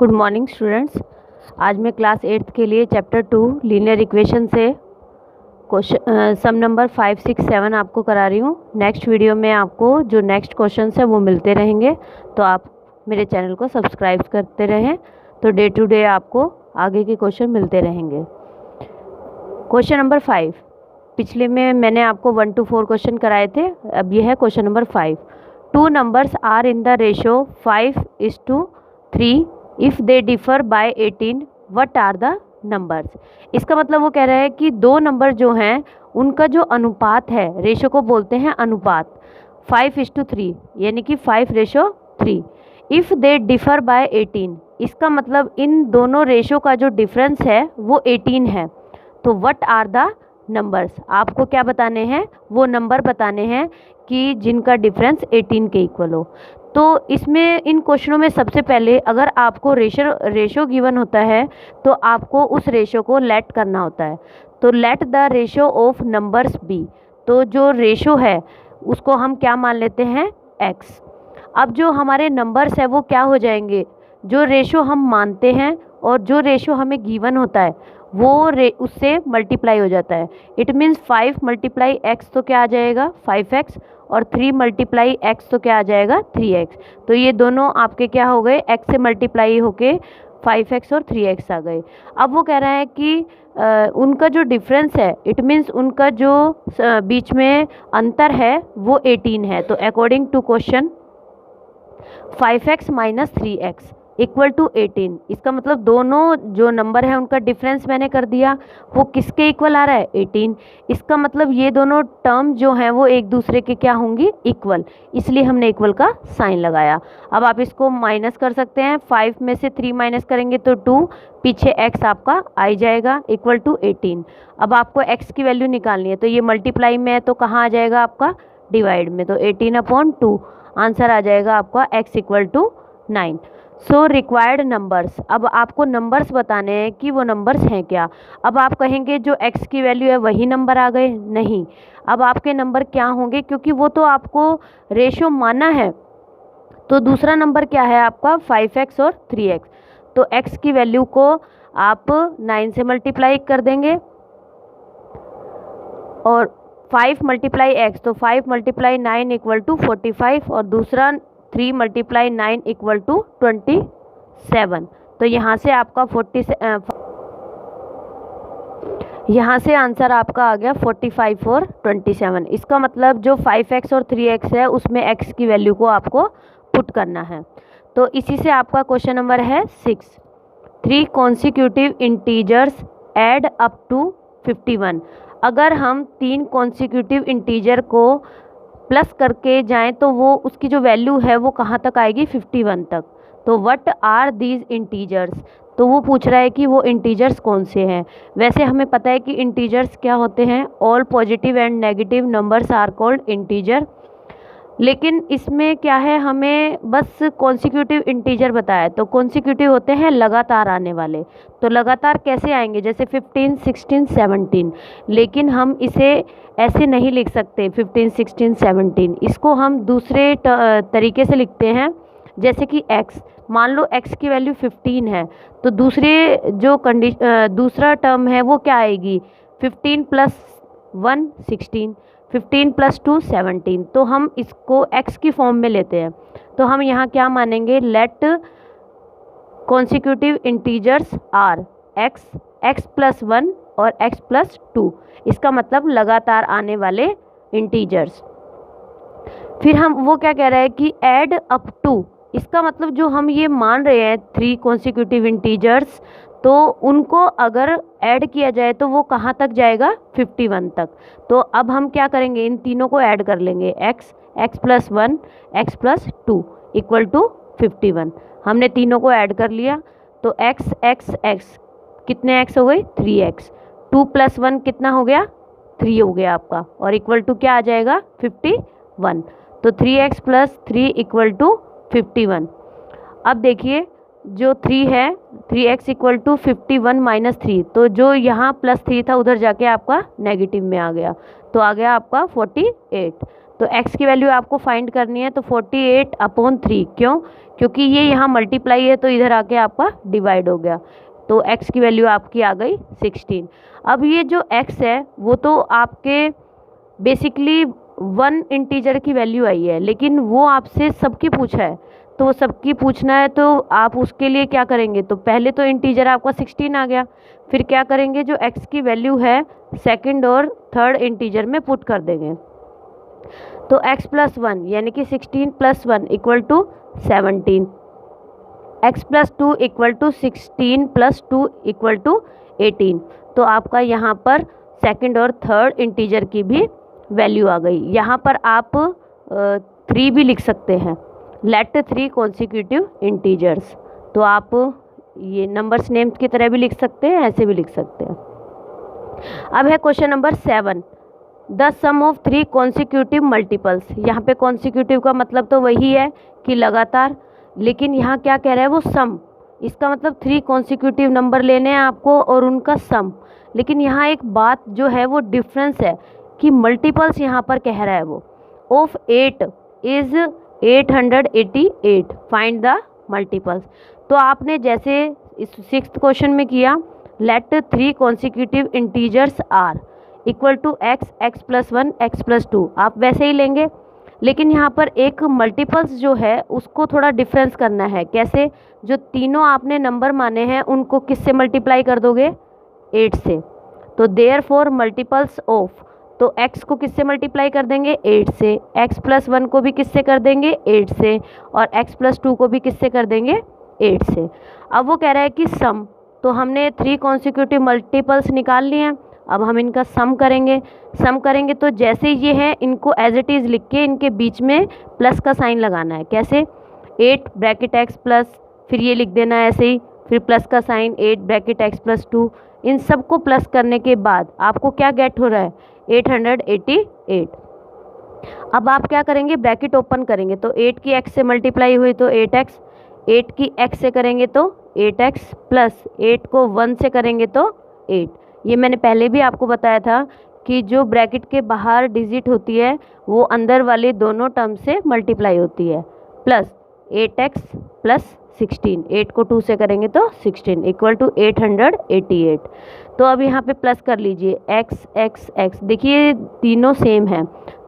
Good morning students. आज मैं class 8th के लिए चैप्टर 2 लीनियर इक्वेशन से क्वेश्चन सम नंबर 5, 6, 7 आपको करा रही हूँ। नेक्स्ट वीडियो में आपको जो नेक्स्ट क्वेश्चंस है वो मिलते रहेंगे, तो आप मेरे चैनल को सब्सक्राइब करते रहें, तो डे टू डे आपको आगे के क्वेश्चन मिलते रहेंगे। क्वेश्चन नंबर 5, पिछले में मैंने आपको 1 to 4 क्वेश्चन कराए थे, अब ये है question number 5। Two numbers are in the ratio 5:3 if they differ by 18 what are the numbers. इसका मतलब वो कह रहा है कि दो नंबर जो हैं उनका जो अनुपात है, रेशो को बोलते हैं अनुपात, 5:3 यानी कि 5:3। इफ़ दे डिफ़र बाय 18, इसका मतलब इन दोनों रेशो का जो डिफरेंस है वो 18 है। तो व्हाट आर द नंबर्स, आपको क्या बताने हैं, वो नंबर बताने हैं कि जिनका डिफरेंस 18 के इक्वल हो। तो इसमें इन क्वेश्चनों में सबसे पहले अगर आपको रेशो गिवन होता है तो आपको उस रेशो को लेट करना होता है। तो let the ratio of numbers be, तो जो रेशो है उसको हम क्या मान लेते हैं, x। अब जो हमारे नंबर्स है वो क्या हो जाएंगे, जो रेशो हम मानते हैं और जो रेशो हमें गिवन होता है वो उससे मल्टीप्लाई हो जाता है। इट मीन्स 5 × x तो क्या आ जाएगा 5x, और 3 × x तो क्या आ जाएगा 3x। तो ये दोनों आपके क्या हो गए, x से मल्टीप्लाई होके 5x और 3x आ गए। अब वो कह रहा है कि उनका जो डिफरेंस है, इट मीन्स उनका जो बीच में अंतर है वो 18 है। तो according to question 5x - 3x = 18। इसका मतलब दोनों जो नंबर है उनका डिफरेंस मैंने कर दिया, वो किसके इक्वल आ रहा है 18। इसका मतलब ये दोनों टर्म जो हैं वो एक दूसरे के क्या होंगी, इक्वल, इसलिए हमने इक्वल का साइन लगाया। अब आप इसको माइनस कर सकते हैं, 5 में से 3 माइनस करेंगे तो 2, पीछे x आपका आ जाएगा = 18। अब आपको x की वैल्यू निकालनी है, तो ये मल्टीप्लाई में है तो कहाँ आ जाएगा आपका डिवाइड में, तो 18/2 आंसर आ जाएगा आपका x = 9। सो रिक्वायर्ड नंबर्स, अब आपको नंबर्स बताने हैं कि वो नंबर्स हैं क्या। अब आप कहेंगे जो x की वैल्यू है वही नंबर आ गए, नहीं, अब आपके नंबर क्या होंगे, क्योंकि वो तो आपको रेशो माना है। तो दूसरा नंबर क्या है आपका 5x और 3x। तो x की वैल्यू को आप 9 से मल्टीप्लाई कर देंगे, और 5 × x, तो 5 × 9 = 45, और दूसरा 3 × 9 = 27। तो यहाँ से आपका यहाँ से आंसर आपका आ गया 45 और 27। इसका मतलब जो 5x और 3x है उसमें x की वैल्यू को आपको पुट करना है। तो इसी से आपका क्वेश्चन नंबर है 6। 3 consecutive integers add up to 51। अगर हम 3 कॉन्सिक्यूटिव इंटीजर को प्लस करके जाएं तो वो उसकी जो वैल्यू है वो कहाँ तक आएगी, 51 तक। तो व्हाट आर दीज इंटीजर्स, तो वो पूछ रहा है कि वो इंटीजर्स कौन से हैं। वैसे हमें पता है कि इंटीजर्स क्या होते हैं, all positive and negative numbers are called integer. लेकिन इसमें क्या है, हमें बस कॉन्सिक्यूटिव इंटीजर बताया, तो कॉन्सिक्यूटिव होते हैं लगातार आने वाले। तो लगातार कैसे आएंगे, जैसे 15, 16, 17, लेकिन हम इसे ऐसे नहीं लिख सकते 15, 16, 17। इसको हम दूसरे तरीके से लिखते हैं, जैसे कि x, मान लो x की वैल्यू 15 है, तो दूसरा टर्म है वो क्या आएगी, 15 + 1 16, 15 + 2 17। तो हम इसको x की फॉर्म में लेते हैं, तो हम यहाँ क्या मानेंगे, let consecutive integers are x + 1 और x + 2। इसका मतलब लगातार आने वाले इंटीजर्स। फिर हम वो क्या कह रहा है कि ऐड अप टू, इसका मतलब जो हम ये मान रहे हैं 3 कॉन्सिक्यूटिव इंटीजर्स, तो उनको अगर ऐड किया जाए तो वो कहाँ तक जाएगा, 51 तक। तो अब हम क्या करेंगे, इन तीनों को ऐड कर लेंगे, x + 1 x + 2 = 51। हमने तीनों को ऐड कर लिया, तो x कितने x हो गए, 3x। 2 + 1 कितना हो गया, 3 हो गया आपका, और इक्वल टू क्या आ जाएगा, 51। तो 3x + 3 = 51। अब देखिए जो 3 है, 3x = 51 - 3, तो जो यहाँ +3 था उधर जाके आपका नेगेटिव में आ गया, तो आ गया आपका 48। तो x की वैल्यू आपको फाइंड करनी है, तो 48/3, क्यों, क्योंकि ये यहाँ मल्टीप्लाई है तो इधर आके आपका डिवाइड हो गया, तो x की वैल्यू आपकी आ गई 16। अब ये जो x है वो तो आपके बेसिकली 1 इंटीजर की वैल्यू आई है, लेकिन वो आपसे सबकी पूछा है, तो वो सबकी पूछना है तो आप उसके लिए क्या करेंगे, तो पहले तो इंटीजर आपका 16 आ गया, फिर क्या करेंगे, जो x की वैल्यू है सेकंड और थर्ड इंटीजर में पुट कर देंगे। तो x प्लस 1 यानी कि 16 plus 1 equal to 17, x plus 2 equal to 16 plus 2 equal to 18। तो आपका यहाँ पर सेकंड और थर्ड इंटीजर की भी वैल्यू आ गई। यहाँ पर आप 3 भी लिख सकते हैं, लेट 3 कॉन्सिक्यूटिव इंटीजर्स। तो आप ये नंबर्स नेम्स की तरह भी लिख सकते हैं, ऐसे भी लिख सकते हैं। अब है question number 7, the sum of 3 consecutive multiples. यहाँ पे कॉन्सिक्यूटिव का मतलब तो वही है कि लगातार, लेकिन यहाँ क्या कह रहा है वो सम, इसका मतलब 3 कॉन्सिक्यूटिव नंबर लेने हैं आपको और उनका सम। लेकिन यहाँ एक बात जो है वो डिफरेंस है कि मल्टीपल्स यहाँ पर कह रहा है वो of 8 is 888, find the multiples. तो आपने जैसे इस 6th क्वेश्चन में किया, let 3 consecutive integers are equal to x, x plus 1, x plus 2, आप वैसे ही लेंगे। लेकिन यहाँ पर एक मल्टीपल्स जो है उसको थोड़ा डिफरेंस करना है। कैसे, जो तीनों आपने नंबर माने हैं उनको किससे मल्टीप्लाई कर दोगे, 8 से। तो देयरफॉर मल्टीपल्स ऑफ, तो x को किससे मल्टीप्लाई कर देंगे, 8 से, x प्लस 1 को भी किससे कर देंगे, 8 से, और x प्लस 2 को भी किससे कर देंगे, 8 से। अब वो कह रहा है कि सम, तो हमने 3 कॉन्सिक्यूटिव मल्टीपल्स निकाल लिए हैं, अब हम इनका सम करेंगे। तो जैसे ये है इनको एज इट इज़ लिख के इनके बीच में प्लस का साइन लगाना है। कैसे, 8 ब्रैकेट x प्लस, फिर ये लिख देना है ऐसे ही, फिर प्लस का साइन 8 ब्रैकेट x प्लस 2, इन सब को प्लस करने के बाद आपको क्या गेट हो रहा है, 888। अब आप क्या करेंगे, ब्रैकेट ओपन करेंगे, तो 8 की x से मल्टीप्लाई हुई तो 8x, 8 की x से करेंगे तो 8x, प्लस 8 को 1 से करेंगे तो 8। ये मैंने पहले भी आपको बताया था कि जो ब्रैकेट के बाहर डिजिट होती है वो अंदर वाले दोनों टर्म से मल्टीप्लाई होती है, प्लस 8x प्लस 16, 8 को 2 से करेंगे तो 16 इक्वल टू 888। तो अब यहाँ पे प्लस कर लीजिए x x x, देखिए तीनों सेम हैं,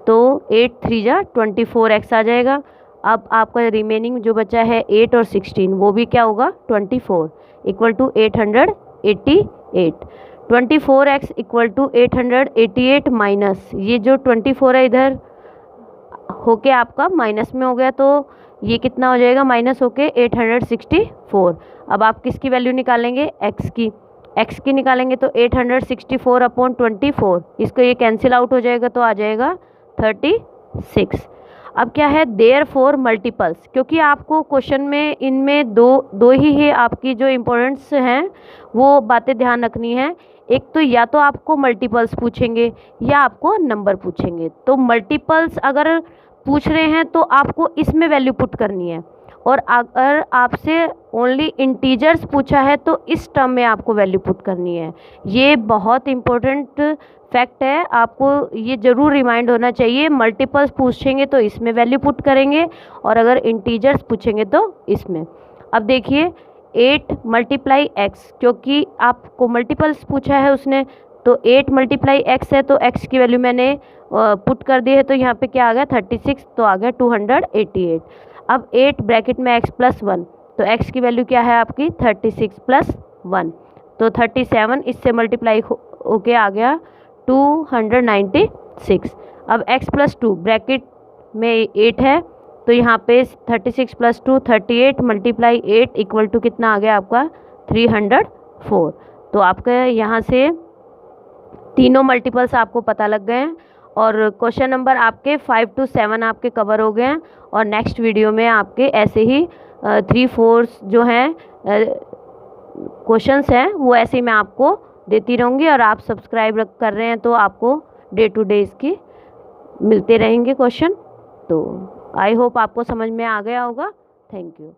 तो 8 3 जा 24x आ जाएगा। अब आपका रिमेनिंग जो बचा है 8 और 16 वो भी क्या होगा, 24 equal to 888। 24x equal to 888 minus ये जो 24 है इधर होके आपका माइनस में हो गया, तो ये कितना हो जाएगा, माइनस होके 864। अब आप किसकी वैल्यू निकालेंगे, x की निकालेंगे, तो 864 अपॉन 24, इसको ये कैंसिल आउट हो जाएगा तो आ जाएगा 36। अब क्या है, देयरफॉर मल्टीपल्स, क्योंकि आपको क्वेश्चन में इनमें दो ही है आपकी जो इम्पोर्टेंट्स हैं वो बातें ध्यान रखनी है। एक तो या तो आपको मल्टीपल्स पूछेंगे या आपको नंबर पूछेंगे। तो मल्टीपल्स अगर पूछ रहे हैं तो आपको इसमें वैल्यू पुट करनी है, और अगर आपसे ओनली इंटीजर्स पूछा है तो इस टर्म में आपको वैल्यू पुट करनी है। ये बहुत इम्पोर्टेंट फैक्ट है, आपको ये ज़रूर रिमाइंड होना चाहिए। मल्टीपल्स पूछेंगे तो इसमें वैल्यू पुट करेंगे, और अगर इंटीजर्स पूछेंगे तो इसमें। अब देखिए 8 मल्टीप्लाई एक्स, क्योंकि आपको मल्टीपल्स पूछा है उसने, तो 8 मल्टीप्लाई एक्स है तो x की वैल्यू मैंने पुट कर दी है, तो यहाँ पे क्या आ गया 36, तो आ गया 288। अब 8 ब्रैकेट में x प्लस 1, तो x की वैल्यू क्या है आपकी 36 प्लस 1, तो 37, इससे मल्टीप्लाई होके आ गया 296। अब x प्लस 2 ब्रैकेट में 8 है, तो यहाँ पे 36 प्लस 2 38 मल्टीप्लाई 8 इक्वल टू कितना आ गया आपका 304। तो आपका यहाँ से तीनों मल्टीपल्स आपको पता लग गए हैं, और क्वेश्चन नंबर आपके 5 to 7 आपके कवर हो गए हैं। और नेक्स्ट वीडियो में आपके ऐसे ही 3-4 जो हैं क्वेश्चंस हैं वो ऐसे ही मैं आपको देती रहूँगी, और आप सब्सक्राइब कर रहे हैं तो आपको डे टू डे इसकी मिलते रहेंगे क्वेश्चन। तो आई होप आपको समझ में आ गया होगा। Thank you.